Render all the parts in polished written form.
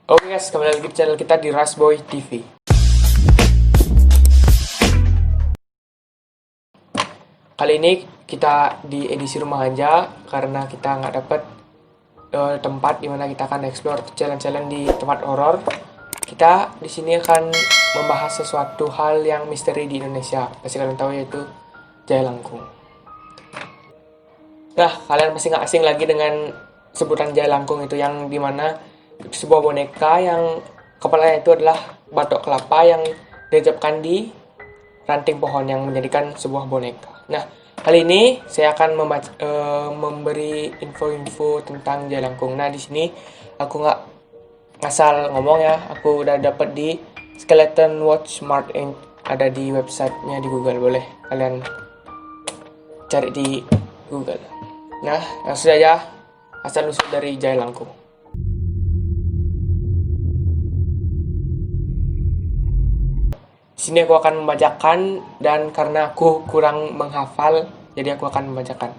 Oke guys, kembali lagi di channel kita di Rasboy TV. Kali ini kita di edisi rumah aja karena kita nggak dapet tempat dimana kita akan explore challenge-challenge di tempat horor. Kita di sini akan membahas sesuatu hal yang misteri di Indonesia. Pasti kalian tahu yaitu Jaya Langkung. Nah, kalian pasti nggak asing lagi dengan sebutan Jaya Langkung itu, yang dimana sebuah boneka yang kepalanya itu adalah batok kelapa yang ditancapkan di ranting pohon yang menjadikan sebuah boneka. Nah, kali ini saya akan memberi info-info tentang Jaya Langkung. Nah, di sini aku nggak ngasal ngomong ya, aku udah dapet di Skeleton Watch Smart Inc. Ada di websitenya di Google, boleh kalian cari di Google. Nah, langsung saja asal-usul dari Jaya Langkung. Di sini aku akan membacakan, dan karena aku kurang menghafal, jadi aku akan membacakan.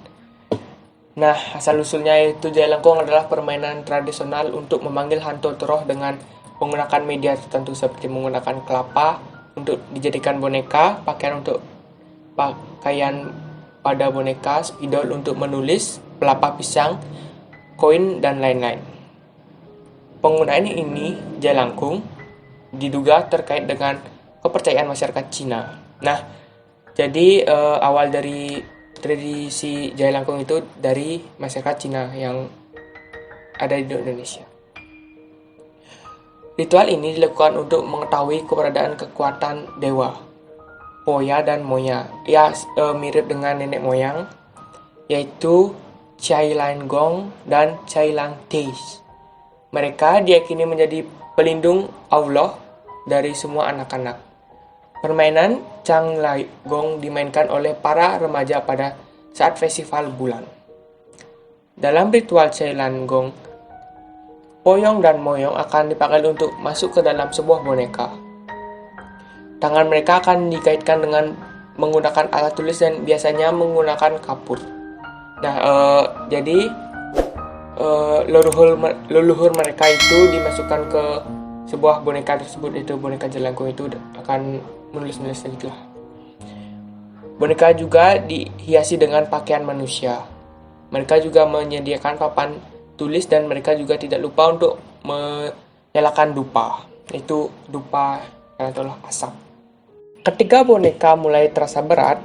Nah, asal-usulnya itu Jaya Langkung adalah permainan tradisional untuk memanggil hantu atau roh dengan menggunakan media tertentu seperti menggunakan kelapa untuk dijadikan boneka, pakaian pada boneka, spidol untuk menulis, pelapa pisang, koin, dan lain-lain. Penggunaan ini Jaya Langkung diduga terkait dengan kepercayaan masyarakat Cina. Nah, jadi awal dari tradisi Jaya Langkung itu dari masyarakat Cina yang ada di Indonesia. Ritual ini dilakukan untuk mengetahui keberadaan kekuatan dewa, Poya dan Moya. Ya, mirip dengan nenek moyang, yaitu Cai Lan Gong dan Cai Lang Teis. Mereka diyakini menjadi pelindung Allah dari semua anak-anak. Permainan Cang Lai Gong dimainkan oleh para remaja pada saat festival bulan. Dalam ritual Cai Lan Gong, Poyong dan Moyong akan dipanggil untuk masuk ke dalam sebuah boneka. Tangan mereka akan dikaitkan dengan menggunakan alat tulis dan biasanya menggunakan kapur. Nah, jadi leluhur mereka itu dimasukkan ke sebuah boneka tersebut, itu boneka Jaya Langkung itu akan menulis-nulis gitulah. Boneka juga dihiasi dengan pakaian manusia. Mereka juga menyediakan papan tulis dan mereka juga tidak lupa untuk menyalakan dupa. Itu dupa yang adalah asap. Ketika boneka mulai terasa berat,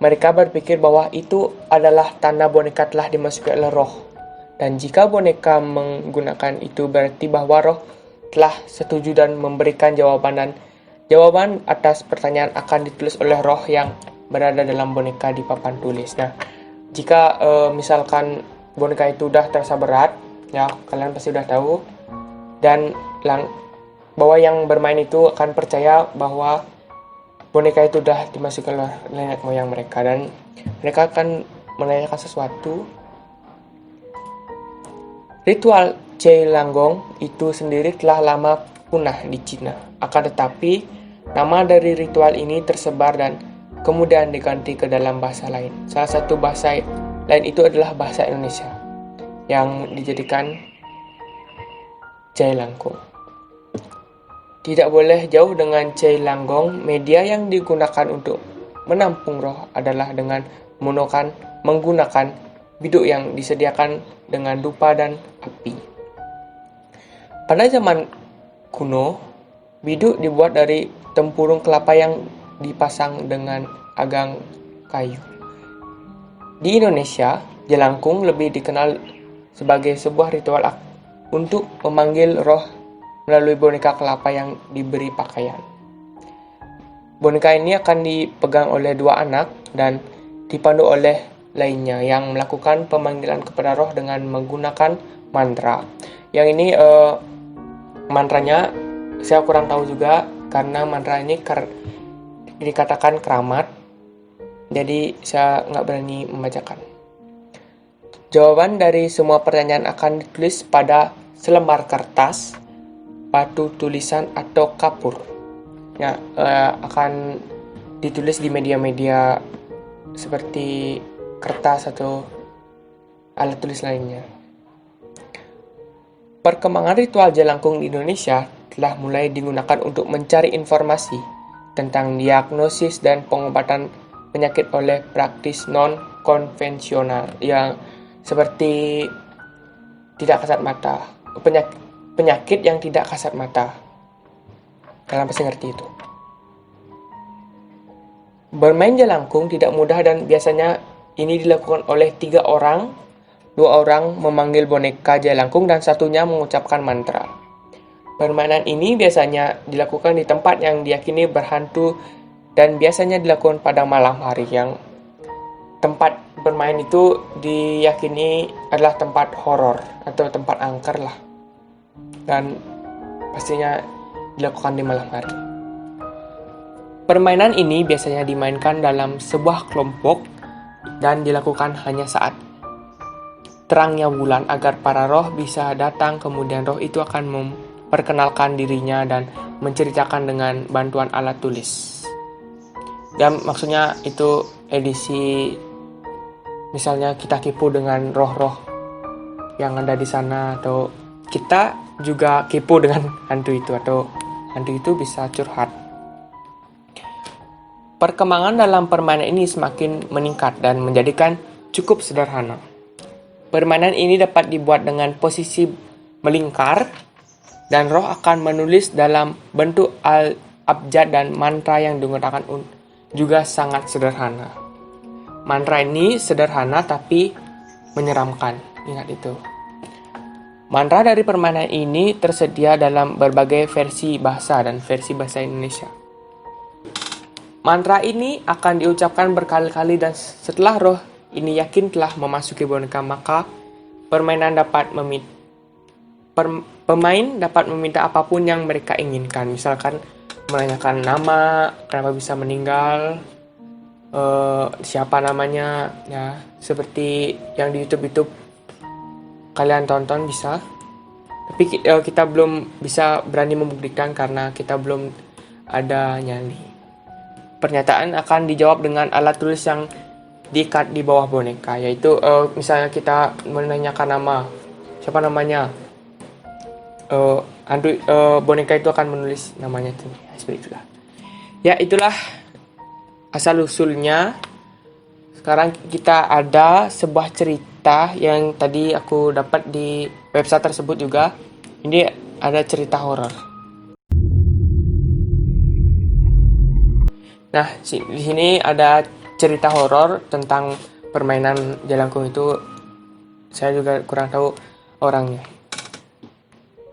mereka berpikir bahwa itu adalah tanda boneka telah dimasuki oleh roh. Dan jika boneka menggunakan itu berarti bahwa roh telah setuju dan memberikan jawaban atas pertanyaan akan ditulis oleh roh yang berada dalam boneka di papan tulis. Nah, jika misalkan boneka itu udah terasa berat, ya kalian pasti udah tahu, dan bahwa yang bermain itu akan percaya bahwa boneka itu udah dimasuki oleh nenek moyang mereka, dan mereka akan menanyakan sesuatu. Ritual Jai Langkung itu sendiri telah lama punah di Cina. Akan tetapi, nama dari ritual ini tersebar dan kemudian diganti ke dalam bahasa lain. Salah satu bahasa lain itu adalah bahasa Indonesia yang dijadikan Jai Langkung. Tidak boleh jauh dengan Jai Langkung, media yang digunakan untuk menampung roh adalah dengan menggunakan biduk yang disediakan dengan dupa dan api. Pada zaman kuno, biduk dibuat dari tempurung kelapa yang dipasang dengan agang kayu. Di Indonesia, Jaya Langkung lebih dikenal sebagai sebuah ritual untuk memanggil roh melalui boneka kelapa yang diberi pakaian. Boneka ini akan dipegang oleh dua anak dan dipandu oleh lainnya yang melakukan pemanggilan kepada roh dengan menggunakan mantra. Yang ini mantranya saya kurang tahu juga, karena mantra ini dikatakan keramat, jadi saya nggak berani membacakan. Jawaban dari semua pertanyaan akan ditulis pada selembar kertas, batu tulisan atau kapur. Ya, akan ditulis di media-media seperti kertas atau alat tulis lainnya. Perkembangan ritual jelangkung di Indonesia telah mulai digunakan untuk mencari informasi tentang diagnosis dan pengobatan penyakit oleh praktis non-konvensional yang seperti tidak kasat mata, penyakit yang tidak kasat mata. Kalian pasti ngerti itu. Bermain jelangkung tidak mudah dan biasanya ini dilakukan oleh 3 orang. 2 orang memanggil boneka jelangkung dan satunya mengucapkan mantra. Permainan ini biasanya dilakukan di tempat yang diyakini berhantu dan biasanya dilakukan pada malam hari, yang tempat bermain itu diyakini adalah tempat horor atau tempat angker lah. Dan pastinya dilakukan di malam hari. Permainan ini biasanya dimainkan dalam sebuah kelompok dan dilakukan hanya saat terangnya bulan agar para roh bisa datang, kemudian roh itu akan memperkenalkan dirinya dan menceritakan dengan bantuan alat tulis. Dan maksudnya itu edisi, misalnya kita kepo dengan roh-roh yang ada di sana, atau kita juga kepo dengan hantu itu, atau hantu itu bisa curhat. Perkembangan dalam permainan ini semakin meningkat dan menjadikan cukup sederhana. Permainan ini dapat dibuat dengan posisi melingkar dan roh akan menulis dalam bentuk abjad, dan mantra yang digunakan juga sangat sederhana. Mantra ini sederhana tapi menyeramkan, ingat itu. Mantra dari permainan ini tersedia dalam berbagai versi bahasa dan versi bahasa Indonesia. Mantra ini akan diucapkan berkali-kali dan setelah roh ini yakin telah memasuki boneka, maka pemain dapat meminta apapun yang mereka inginkan. Misalkan menanyakan nama, kenapa bisa meninggal, siapa namanya, ya seperti yang di YouTube kalian tonton bisa. Tapi kita belum bisa berani membuktikan karena kita belum ada nyali. Pernyataan akan dijawab dengan alat tulis yang diikat di bawah boneka, yaitu misalnya kita menanyakan nama, siapa namanya, boneka itu akan menulis namanya itu, seperti itulah. Ya, itulah asal usulnya. Sekarang kita ada sebuah cerita yang tadi aku dapat di website tersebut juga. Ini ada cerita horor. Nah, di sini ada cerita horor tentang permainan jelangkung itu. Saya juga kurang tahu orangnya.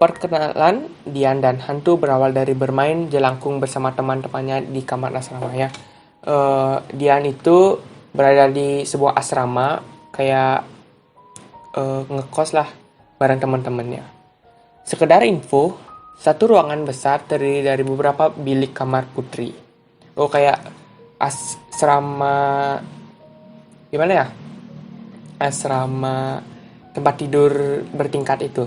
Perkenalan Dian dan hantu berawal dari bermain jelangkung bersama teman-temannya di kamar asrama ya. Dian itu berada di sebuah asrama, kayak ngekos lah bareng teman-temannya. Sekedar info, satu ruangan besar terdiri dari beberapa bilik kamar putri. Kayak asrama, gimana ya? Asrama tempat tidur bertingkat itu.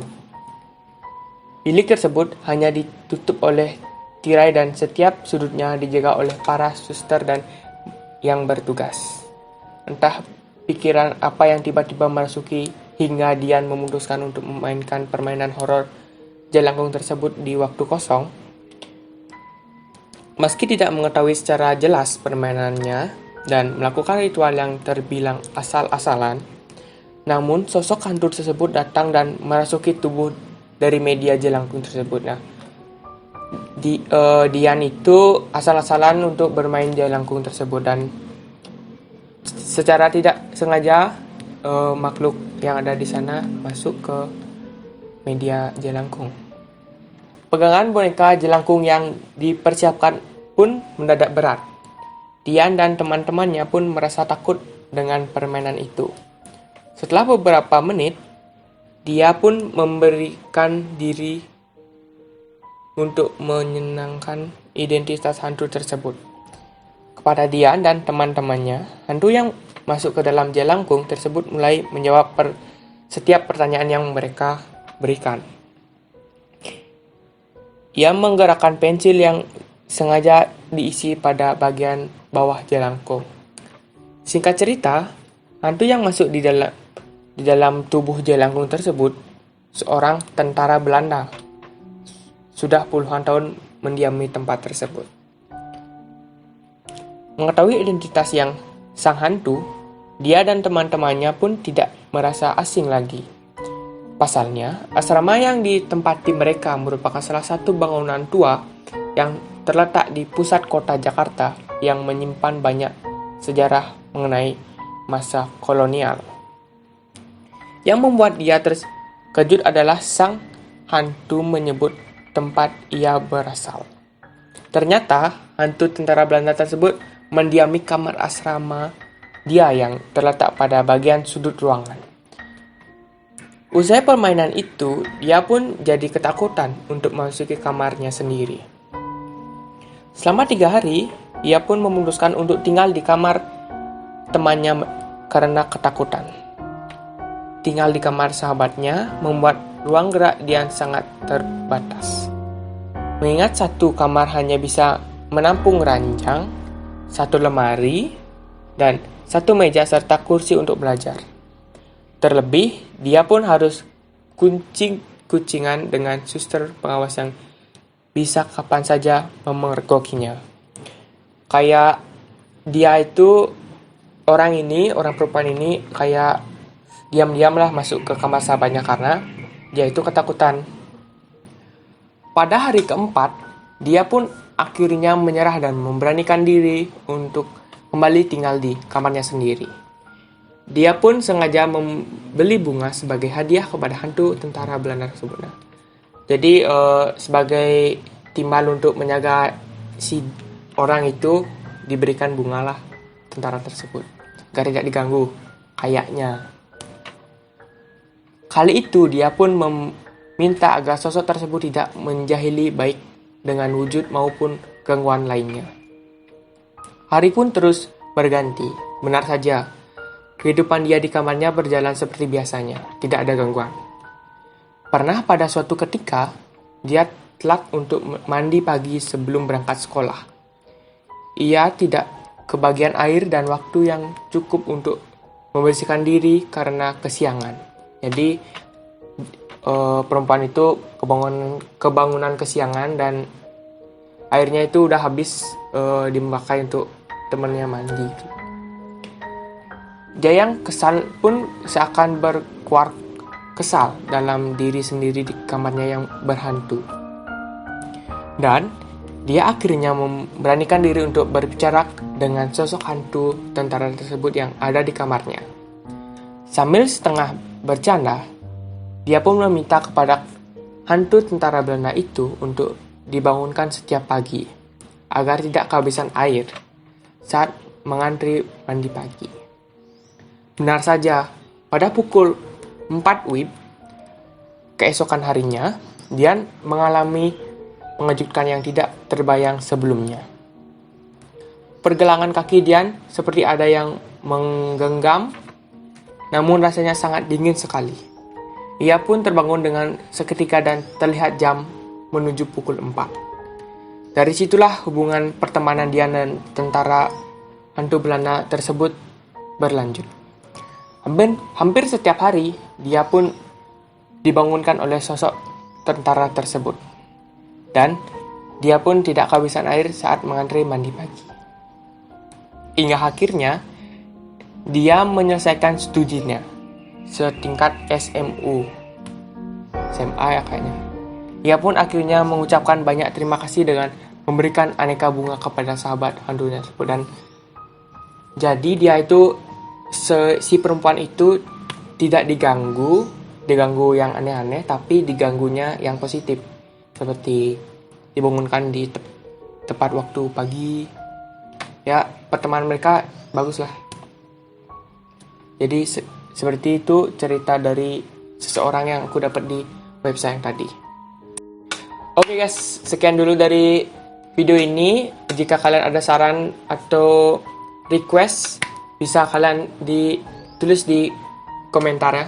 Bilik tersebut hanya ditutup oleh tirai dan setiap sudutnya dijaga oleh para suster dan yang bertugas. Entah pikiran apa yang tiba-tiba merasuki hingga Dian memutuskan untuk memainkan permainan horor jelangkung tersebut di waktu kosong. Meski tidak mengetahui secara jelas permainannya dan melakukan ritual yang terbilang asal-asalan, namun sosok hantu tersebut datang dan merasuki tubuh dari media jelangkung tersebut. Nah, Dian itu asal-asalan untuk bermain jelangkung tersebut dan secara tidak sengaja makhluk yang ada di sana masuk ke media jelangkung. Pegangan boneka jelangkung yang dipersiapkan pun mendadak berat. Dian dan teman-temannya pun merasa takut dengan permainan itu. Setelah beberapa menit, dia pun memberikan diri untuk menyenangkan identitas hantu tersebut. Kepada Dian dan teman-temannya, hantu yang masuk ke dalam jelangkung tersebut mulai menjawab setiap pertanyaan yang mereka berikan. Ia menggerakkan pensil yang sengaja diisi pada bagian bawah jelangkung. Singkat cerita, hantu yang masuk di dalam tubuh jelangkung tersebut seorang tentara Belanda sudah puluhan tahun mendiami tempat tersebut. Mengetahui identitas yang sang hantu, dia dan teman-temannya pun tidak merasa asing lagi. Pasalnya, asrama yang ditempati mereka merupakan salah satu bangunan tua yang terletak di pusat kota Jakarta yang menyimpan banyak sejarah mengenai masa kolonial. Yang membuat dia terkejut adalah sang hantu menyebut tempat ia berasal. Ternyata, hantu tentara Belanda tersebut mendiami kamar asrama dia yang terletak pada bagian sudut ruangan. Usai permainan itu, dia pun jadi ketakutan untuk memasuki kamarnya sendiri. Selama 3 hari, ia pun memutuskan untuk tinggal di kamar temannya karena ketakutan. Tinggal di kamar sahabatnya membuat ruang gerak dia sangat terbatas. Mengingat satu kamar hanya bisa menampung ranjang, 1 lemari, dan 1 meja serta kursi untuk belajar. Terlebih, dia pun harus kucing-kucingan dengan suster pengawas yang bisa kapan saja memergokinya. Kayak dia itu, orang perempuan ini kayak diam-diam lah masuk ke kamar sahabatnya karena dia itu ketakutan. Pada hari keempat, dia pun akhirnya menyerah dan memberanikan diri untuk kembali tinggal di kamarnya sendiri. Dia pun sengaja membeli bunga sebagai hadiah kepada hantu tentara Belanda tersebut. Jadi sebagai timbal untuk menjaga si orang itu diberikan bunga lah tentara tersebut agar tidak diganggu kayaknya. Kali itu dia pun meminta agar sosok tersebut tidak menjahili baik dengan wujud maupun gangguan lainnya. Hari pun terus berganti. Benar saja, kehidupan dia di kamarnya berjalan seperti biasanya, tidak ada gangguan. Pernah pada suatu ketika, dia telat untuk mandi pagi sebelum berangkat sekolah. Ia tidak kebagian air dan waktu yang cukup untuk membersihkan diri karena kesiangan. Jadi, perempuan itu kebangunan kesiangan dan airnya itu udah habis dipakai untuk temannya mandi. Dia yang kesal pun seakan berkuar kesal dalam diri sendiri di kamarnya yang berhantu. Dan dia akhirnya memberanikan diri untuk berbicara dengan sosok hantu tentara tersebut yang ada di kamarnya. Sambil setengah bercanda, dia pun meminta kepada hantu tentara Belanda itu untuk dibangunkan setiap pagi agar tidak kehabisan air saat mengantri mandi pagi. Benar saja, pada pukul 4 WIB keesokan harinya, Dian mengalami mengejutkan yang tidak terbayang sebelumnya. Pergelangan kaki Dian seperti ada yang menggenggam, namun rasanya sangat dingin sekali. Ia pun terbangun dengan seketika dan terlihat jam menuju pukul 4. Dari situlah hubungan pertemanan Dian dan tentara hantu Belanda tersebut berlanjut. Hampir setiap hari, dia pun dibangunkan oleh sosok tentara tersebut. Dan dia pun tidak kehabisan air saat mengantri mandi pagi. Hingga akhirnya, dia menyelesaikan studinya setingkat SMA ya kayaknya. Ia pun akhirnya mengucapkan banyak terima kasih dengan memberikan aneka bunga kepada sahabat hantunya tersebut. Dan jadi dia itu si perempuan itu tidak diganggu yang aneh-aneh, tapi diganggunya yang positif, seperti dibangunkan di tepat waktu pagi. Ya, pertemanan mereka bagus lah. Jadi seperti itu cerita dari seseorang yang aku dapat di website yang tadi. Oke guys, sekian dulu dari video ini. Jika kalian ada saran atau request, bisa kalian ditulis di komentar ya.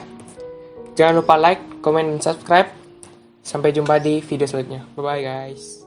Jangan lupa like, comment, dan subscribe. Sampai jumpa di video selanjutnya. Bye bye guys.